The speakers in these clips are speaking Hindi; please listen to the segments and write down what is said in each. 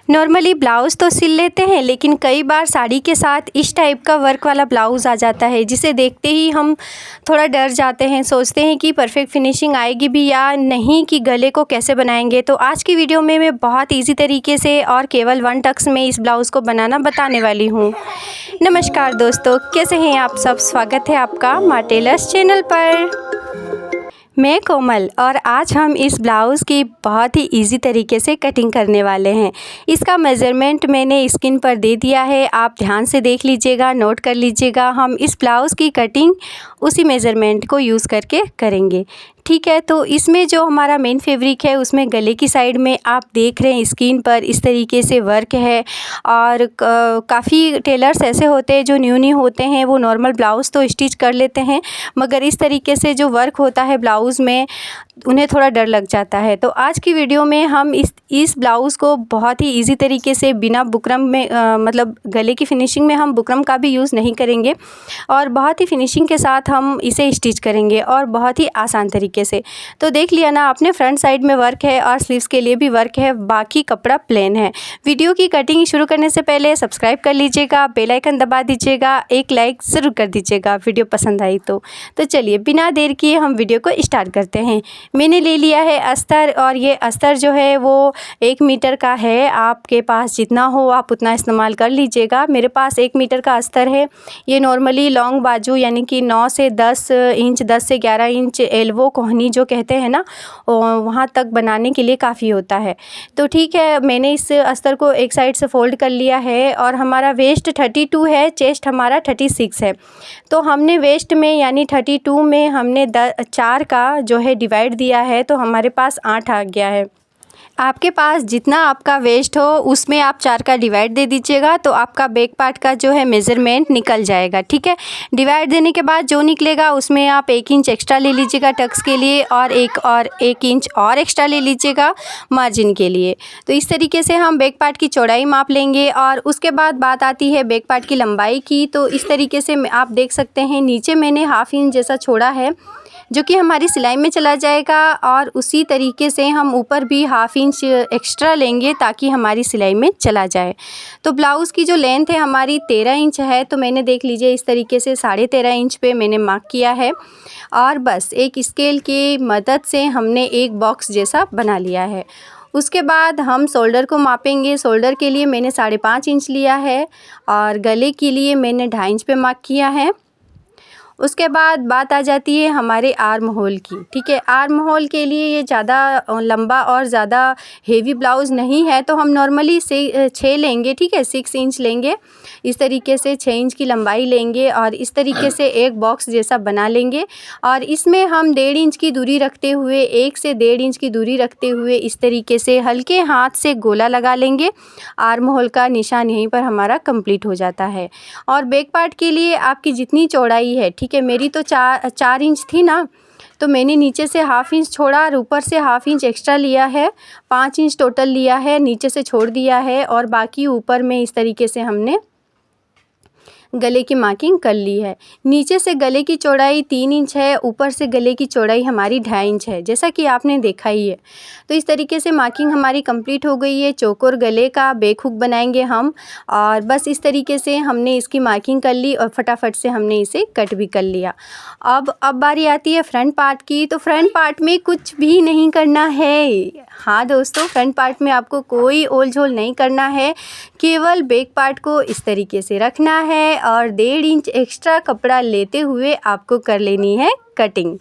नॉर्मली ब्लाउज़ तो सिल लेते हैं, लेकिन कई बार साड़ी के साथ इस टाइप का वर्क वाला ब्लाउज़ आ जाता है, जिसे देखते ही हम थोड़ा डर जाते हैं, सोचते हैं कि परफेक्ट फिनिशिंग आएगी भी या नहीं, कि गले को कैसे बनाएंगे। तो आज की वीडियो में मैं बहुत इजी तरीके से और केवल 1 टक्स में इस ब्लाउज़ को बनाना बताने वाली हूँ। नमस्कार दोस्तों, कैसे हैं आप सब? स्वागत है आपका माँ टेलर्स चैनल पर। मैं कोमल, और आज हम इस ब्लाउज़ की बहुत ही इजी तरीके से कटिंग करने वाले हैं। इसका मेज़रमेंट मैंने स्क्रीन पर दे दिया है, आप ध्यान से देख लीजिएगा, नोट कर लीजिएगा। हम इस ब्लाउज़ की कटिंग उसी मेज़रमेंट को यूज़ करके करेंगे, ठीक है। तो इसमें जो हमारा मेन फैब्रिक है, उसमें गले की साइड में आप देख रहे हैं स्क्रीन पर इस तरीके से वर्क है। और काफ़ी टेलर्स ऐसे होते हैं जो न्यू होते हैं, वो नॉर्मल ब्लाउज़ तो स्टिच कर लेते हैं, मगर इस तरीके से जो वर्क होता है ब्लाउज़ में, उन्हें थोड़ा डर लग जाता है। तो आज की वीडियो में हम इस ब्लाउज़ को बहुत ही इजी तरीके से बिना बुकरम में मतलब गले की फिनिशिंग में हम बुकरम का भी यूज़ नहीं करेंगे, और बहुत ही फिनिशिंग के साथ हम इसे स्टिच करेंगे, और बहुत ही आसान तरीके से। तो देख लिया ना आपने, फ्रंट साइड में वर्क है और स्लीव्स के लिए भी वर्क है, बाकी कपड़ा प्लेन है। वीडियो की कटिंग शुरू करने से पहले सब्सक्राइब कर लीजिएगा, बेल आइकन दबा दीजिएगा, एक लाइक ज़रूर कर दीजिएगा वीडियो पसंद आई तो। चलिए बिना देर किए हम वीडियो को स्टार्ट करते हैं। मैंने ले लिया है अस्तर, और ये अस्तर जो है वो 1 मीटर का है। आपके पास जितना हो आप उतना इस्तेमाल कर लीजिएगा। मेरे पास 1 मीटर का अस्तर है। ये नॉर्मली लॉन्ग बाजू यानी कि 9 से 10 इंच, 10 से 11 इंच एल्बो कोहनी जो कहते हैं ना, वहाँ तक बनाने के लिए काफ़ी होता है। तो ठीक है, मैंने इस अस्तर को एक साइड से फ़ोल्ड कर लिया है, और हमारा वेस्ट 32 है, चेस्ट हमारा 36 है। तो हमने वेस्ट में यानी 32 में हमने 4 का जो है डिवाइड दिया है, तो हमारे पास 8 आ गया है। आपके पास जितना आपका वेस्ट हो उसमें आप 4 का डिवाइड दे दीजिएगा, तो आपका बैक पार्ट का जो है मेज़रमेंट निकल जाएगा, ठीक है। डिवाइड देने के बाद जो निकलेगा उसमें आप 1 इंच एक्स्ट्रा ले लीजिएगा टक्स के लिए, और 1 इंच और एक्स्ट्रा ले लीजिएगा मार्जिन के लिए। तो इस तरीके से हम बैक पार्ट की चौड़ाई माप लेंगे, और उसके बाद बात आती है बैक पार्ट की लंबाई की। तो इस तरीके से आप देख सकते हैं, नीचे मैंने 1/2 इंच जैसा छोड़ा है, जो कि हमारी सिलाई में चला जाएगा, और उसी तरीके से हम ऊपर भी 1/2 इंच एक्स्ट्रा लेंगे ताकि हमारी सिलाई में चला जाए। तो ब्लाउज़ की जो लेंथ है हमारी 13 इंच है, तो मैंने देख लीजिए इस तरीके से 13.5 इंच पे मैंने मार्क किया है, और बस एक स्केल की मदद से हमने एक बॉक्स जैसा बना लिया है। उसके बाद हम शोल्डर को मापेंगे। शोल्डर के लिए मैंने 5.5 इंच लिया है, और गले के लिए मैंने 2.5 इंच पे मार्क किया है। उसके बाद बात आ जाती है हमारे आर्म होल की, ठीक है। आर्म होल के लिए ये ज़्यादा लंबा और ज़्यादा हेवी ब्लाउज़ नहीं है, तो हम नॉर्मली 6 लेंगे, ठीक है, 6 इंच लेंगे। इस तरीके से 6 इंच की लंबाई लेंगे, और इस तरीके से एक बॉक्स जैसा बना लेंगे, और इसमें हम 1.5 इंच की दूरी रखते हुए, 1 से 1.5 इंच की दूरी रखते हुए इस तरीके से हल्के हाथ से गोला लगा लेंगे। आर्म होल का निशान यहीं पर हमारा कंप्लीट हो जाता है। और बैक पार्ट के लिए आपकी जितनी चौड़ाई है, ठीक है, मेरी तो 4 इंच थी ना, तो मैंने नीचे से 1/2 इंच छोड़ा और ऊपर से 1/2 इंच एक्स्ट्रा लिया है। 5 इंच टोटल लिया है, नीचे से छोड़ दिया है, और बाकी ऊपर में इस तरीके से हमने गले की मार्किंग कर ली है। नीचे से गले की चौड़ाई 3 इंच है, ऊपर से गले की चौड़ाई हमारी 2.5 इंच है, जैसा कि आपने देखा ही है। तो इस तरीके से मार्किंग हमारी कंप्लीट हो गई है। चौकोर गले का बैक हुक बनाएंगे हम, और बस इस तरीके से हमने इसकी मार्किंग कर ली, और फटाफट से हमने इसे कट भी कर लिया। अब बारी आती है फ्रंट पार्ट की। तो फ्रंट पार्ट में कुछ भी नहीं करना है। हाँ दोस्तों, फ्रंट पार्ट में आपको कोई ओल झोल नहीं करना है, केवल बैक पार्ट को इस तरीके से रखना है, और 1.5 इंच एक्स्ट्रा कपड़ा लेते हुए आपको कर लेनी है कटिंग।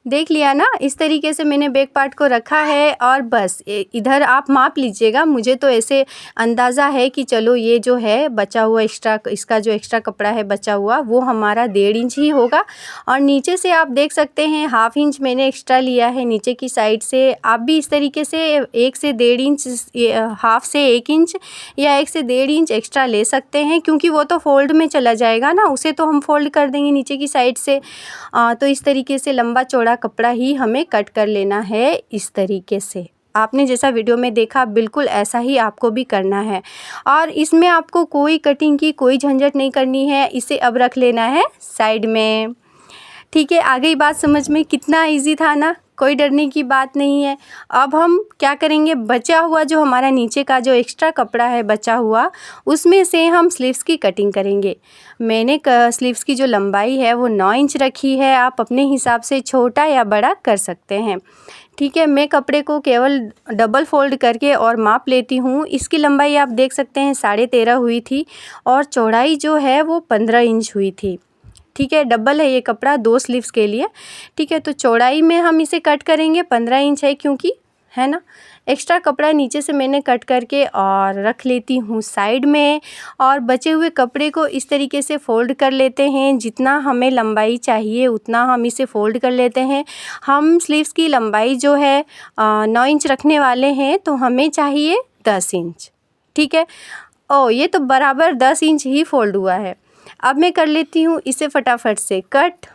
देख लिया ना, इस तरीके से मैंने बैक पार्ट को रखा है, और बस इधर आप माप लीजिएगा। मुझे तो ऐसे अंदाज़ा है कि चलो ये जो है बचा हुआ एक्स्ट्रा, इसका जो एक्स्ट्रा कपड़ा है बचा हुआ, वो हमारा 1.5 इंच ही होगा। और नीचे से आप देख सकते हैं 1/2 इंच मैंने एक्स्ट्रा लिया है नीचे की साइड से। आप भी इस तरीके से 1 से 1.5 इंच, 1/2 से 1 इंच या 1 से 1.5 इंच एक्स्ट्रा ले सकते हैं, क्योंकि वो तो फोल्ड में चला जाएगा ना, उसे तो हम फोल्ड कर देंगे नीचे की साइड से। तो इस तरीके से लंबा चौड़ा कपड़ा ही हमें कट कर लेना है। इस तरीके से आपने जैसा वीडियो में देखा, बिल्कुल ऐसा ही आपको भी करना है, और इसमें आपको कोई कटिंग की कोई झंझट नहीं करनी है। इसे अब रख लेना है साइड में, ठीक है। आ गई बात समझ में? कितना इजी था ना। कोई डरने की बात नहीं है। अब हम क्या करेंगे, बचा हुआ जो हमारा नीचे का जो एक्स्ट्रा कपड़ा है बचा हुआ, उसमें से हम स्लीव्स की कटिंग करेंगे। मैंने स्लीव्स की जो लंबाई है वो 9 इंच रखी है। आप अपने हिसाब से छोटा या बड़ा कर सकते हैं। ठीक है, मैं कपड़े को केवल डबल फोल्ड करके और माप लेती हूँ। इसकी लंबाई आप देख सकते हैं 13.5 हुई थी और चौड़ाई जो है वो 15 इंच हुई थी। ठीक है, डबल है ये कपड़ा 2 स्लीव्स के लिए। ठीक है, तो चौड़ाई में हम इसे कट करेंगे 15 इंच है, क्योंकि है ना, एक्स्ट्रा कपड़ा नीचे से मैंने कट करके और रख लेती हूँ साइड में। और बचे हुए कपड़े को इस तरीके से फ़ोल्ड कर लेते हैं। जितना हमें लंबाई चाहिए उतना हम इसे फ़ोल्ड कर लेते हैं। हम स्लीव्स की लंबाई जो है 9 इंच रखने वाले हैं, तो हमें चाहिए 10 इंच। ठीक है, ये तो बराबर 10 इंच ही फ़ोल्ड हुआ है। अब मैं कर लेती हूँ इसे फटाफट से कट,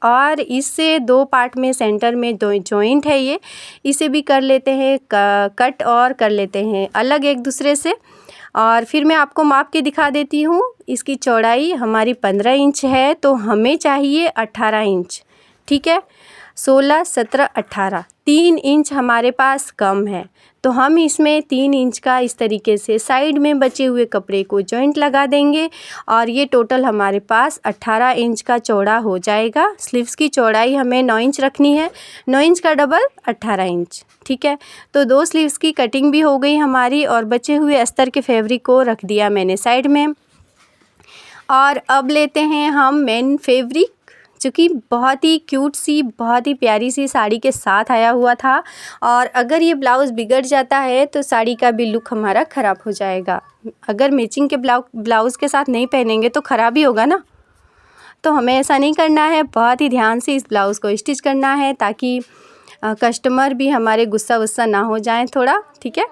और इससे 2 पार्ट में सेंटर में 2 जॉइंट है ये, इसे भी कर लेते हैं कट और कर लेते हैं अलग एक दूसरे से। और फिर मैं आपको माप के दिखा देती हूँ। इसकी चौड़ाई हमारी 15 इंच है, तो हमें चाहिए 18 इंच। ठीक है, 16, 17, 18, 3 इंच हमारे पास कम है, तो हम इसमें 3 इंच का इस तरीके से साइड में बचे हुए कपड़े को जॉइंट लगा देंगे और ये टोटल हमारे पास 18 इंच का चौड़ा हो जाएगा। स्लीव्स की चौड़ाई हमें 9 इंच रखनी है, 9 इंच का डबल 18 इंच। ठीक है, तो 2 स्लीव्स की कटिंग भी हो गई हमारी और बचे हुए अस्तर के फैब्रिक को रख दिया मैंने साइड में। और अब लेते हैं हम मेन फैब्रिक, जो कि बहुत ही क्यूट सी, बहुत ही प्यारी सी साड़ी के साथ आया हुआ था। और अगर ये ब्लाउज़ बिगड़ जाता है तो साड़ी का भी लुक हमारा ख़राब हो जाएगा। अगर मैचिंग के ब्लाउज़ के साथ नहीं पहनेंगे तो ख़राब ही होगा ना। तो हमें ऐसा नहीं करना है, बहुत ही ध्यान से इस ब्लाउज़ को स्टिच करना है, ताकि कस्टमर भी हमारे गुस्सा वुस्सा ना हो जाएं थोड़ा। ठीक है,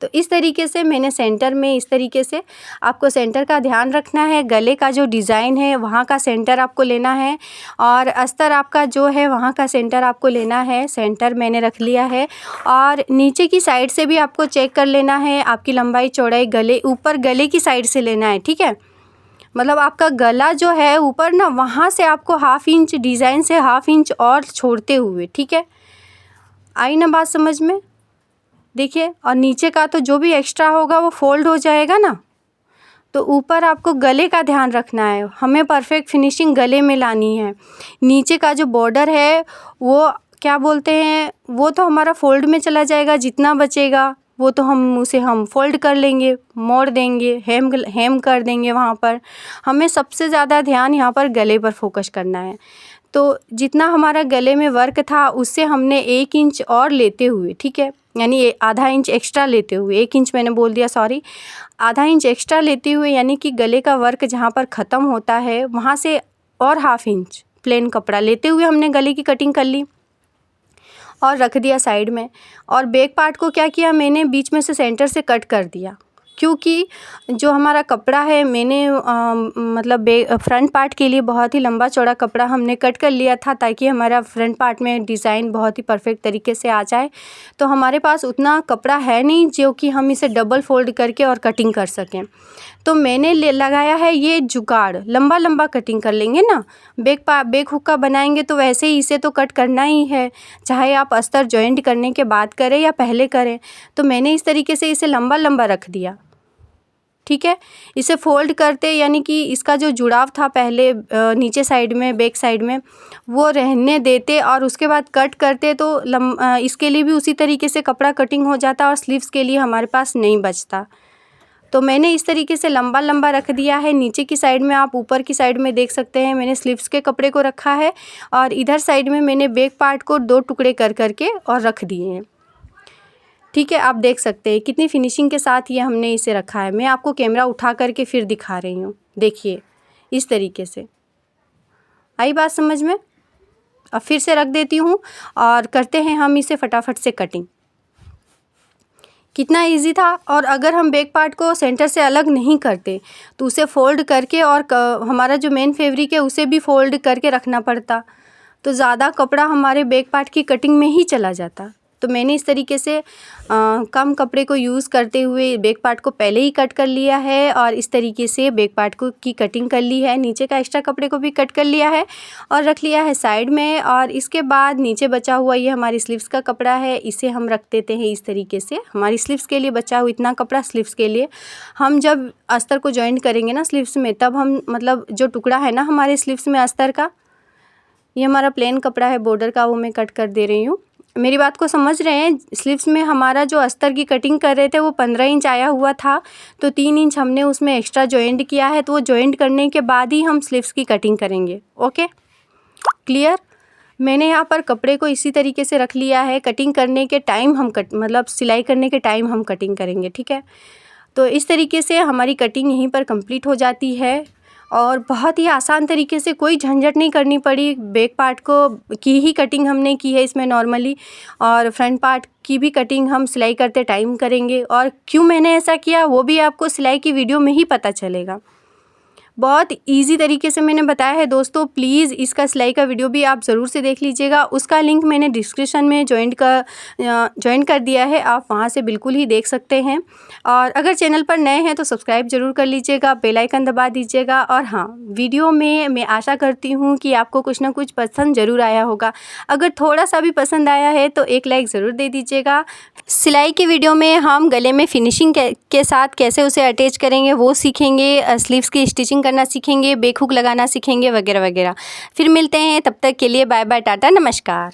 तो इस तरीके से मैंने सेंटर में, इस तरीके से आपको सेंटर का ध्यान रखना है। गले का जो डिज़ाइन है वहाँ का सेंटर आपको लेना है, और अस्तर आपका जो है वहाँ का सेंटर आपको लेना है। सेंटर मैंने रख लिया है, और नीचे की साइड से भी आपको चेक कर लेना है। आपकी लंबाई चौड़ाई गले, ऊपर गले की साइड से लेना है। ठीक है, मतलब आपका गला जो है ऊपर ना, वहाँ से आपको 1/2 इंच डिज़ाइन से 1/2 इंच और छोड़ते हुए। ठीक है, आई ना बात समझ में? देखिए, और नीचे का तो जो भी एक्स्ट्रा होगा वो फ़ोल्ड हो जाएगा ना। तो ऊपर आपको गले का ध्यान रखना है, हमें परफेक्ट फिनिशिंग गले में लानी है। नीचे का जो बॉर्डर है वो क्या बोलते हैं, वो तो हमारा फ़ोल्ड में चला जाएगा। जितना बचेगा वो तो हम फ़ोल्ड कर लेंगे, मोड़ देंगे, हेम कर देंगे। वहाँ पर हमें सबसे ज़्यादा ध्यान यहाँ पर गले पर फोकस करना है। तो जितना हमारा गले में वर्क था उससे हमने 1 इंच और लेते हुए, ठीक है, यानी आधा इंच एक्स्ट्रा लेते हुए, 1 इंच मैंने बोल दिया, सॉरी, आधा इंच एक्स्ट्रा लेते हुए, यानी कि गले का वर्क जहाँ पर ख़त्म होता है वहाँ से और 1/2 इंच प्लेन कपड़ा लेते हुए हमने गले की कटिंग कर ली और रख दिया साइड में। और बैक पार्ट को क्या किया मैंने, बीच में से सेंटर से कट कर दिया, क्योंकि जो हमारा कपड़ा है मैंने मतलब फ्रंट पार्ट के लिए बहुत ही लंबा चौड़ा कपड़ा हमने कट कर लिया था, ताकि हमारा फ्रंट पार्ट में डिज़ाइन बहुत ही परफेक्ट तरीके से आ जाए। तो हमारे पास उतना कपड़ा है नहीं जो कि हम इसे डबल फोल्ड करके और कटिंग कर सकें। तो मैंने लगाया है ये जुगाड़, लंबा लंबा कटिंग कर लेंगे ना। बैक हुक्का बनाएंगे तो वैसे ही इसे तो कट करना ही है, चाहे आप अस्तर जॉइंट करने के बाद करें या पहले करें। तो मैंने इस तरीके से इसे लंबा लंबा रख दिया। ठीक है, इसे फोल्ड करते, यानी कि इसका जो जुड़ाव था पहले नीचे साइड में, बैक साइड में, वो रहने देते और उसके बाद कट करते, तो इसके लिए भी उसी तरीके से कपड़ा कटिंग हो जाता और स्लीव्स के लिए हमारे पास नहीं बचता। तो मैंने इस तरीके से लंबा लंबा रख दिया है। नीचे की साइड में, आप ऊपर की साइड में देख सकते हैं, मैंने स्लीव्स के कपड़े को रखा है, और इधर साइड में मैंने बैक पार्ट को 2 टुकड़े कर करके और रख दिए हैं। ठीक है, आप देख सकते हैं कितनी फिनिशिंग के साथ ये हमने इसे रखा है। मैं आपको कैमरा उठा करके फिर दिखा रही हूँ, देखिए इस तरीके से। आई बात समझ में? अब फिर से रख देती हूँ और करते हैं हम इसे फटाफट से कटिंग। कितना इजी था। और अगर हम बैक पार्ट को सेंटर से अलग नहीं करते तो उसे फ़ोल्ड करके और हमारा जो मेन फैब्रिक है उसे भी फ़ोल्ड करके रखना पड़ता, तो ज़्यादा कपड़ा हमारे बैक पार्ट की कटिंग में ही चला जाता। तो मैंने इस तरीके से कम कपड़े को यूज़ करते हुए बैक पार्ट को पहले ही कट कर लिया है और इस तरीके से बैक पार्ट को की कटिंग कर ली है। नीचे का एक्स्ट्रा कपड़े को भी कट कर लिया है और रख लिया है साइड में। और इसके बाद नीचे बचा हुआ ये हमारी स्लीव्स का कपड़ा है, इसे हम रख देते हैं इस तरीके से। हमारी स्लीव्स के लिए बचा हुआ इतना कपड़ा स्लीव्स के लिए हम जब अस्तर को जॉइंट करेंगे ना स्लीव्स में, तब हम मतलब जो टुकड़ा है ना हमारे स्लीव्स में अस्तर का, ये हमारा प्लेन कपड़ा है बॉर्डर का, वो मैं कट कर दे रही हूँ। मेरी बात को समझ रहे हैं? स्लीव्स में हमारा जो अस्तर की कटिंग कर रहे थे वो 15 इंच आया हुआ था, तो 3 इंच हमने उसमें एक्स्ट्रा जॉइंट किया है। तो वो जॉइंट करने के बाद ही हम स्लीव्स की कटिंग करेंगे। Okay, clear? मैंने यहाँ पर कपड़े को इसी तरीके से रख लिया है। कटिंग करने के टाइम हम मतलब सिलाई करने के टाइम हम कटिंग करेंगे, ठीक है? तो इस तरीके से हमारी कटिंग यहीं पर कंप्लीट हो जाती है और बहुत ही आसान तरीके से, कोई झंझट नहीं करनी पड़ी। बैक पार्ट को की ही कटिंग हमने की है इसमें नॉर्मली, और फ्रंट पार्ट की भी कटिंग हम सिलाई करते टाइम करेंगे। और क्यों मैंने ऐसा किया वो भी आपको सिलाई की वीडियो में ही पता चलेगा। बहुत इजी तरीके से मैंने बताया है दोस्तों। प्लीज़ इसका सिलाई का वीडियो भी आप ज़रूर से देख लीजिएगा। उसका लिंक मैंने डिस्क्रिप्शन में ज्वाइन कर दिया है, आप वहाँ से बिल्कुल ही देख सकते हैं। और अगर चैनल पर नए हैं तो सब्सक्राइब ज़रूर कर लीजिएगा, बेल आइकन दबा दीजिएगा। और हाँ, वीडियो में मैं आशा करती हूँ कि आपको कुछ ना कुछ पसंद ज़रूर आया होगा। अगर थोड़ा सा भी पसंद आया है तो एक लाइक ज़रूर दे दीजिएगा। सिलाई की वीडियो में हम गले में फिनिशिंग के साथ कैसे उसे अटैच करेंगे वो सीखेंगे, स्लीव्स की स्टिचिंग करना सीखेंगे, बैक हुक लगाना सीखेंगे वगैरह वगैरह। फिर मिलते हैं, तब तक के लिए बाय बाय, टाटा, नमस्कार।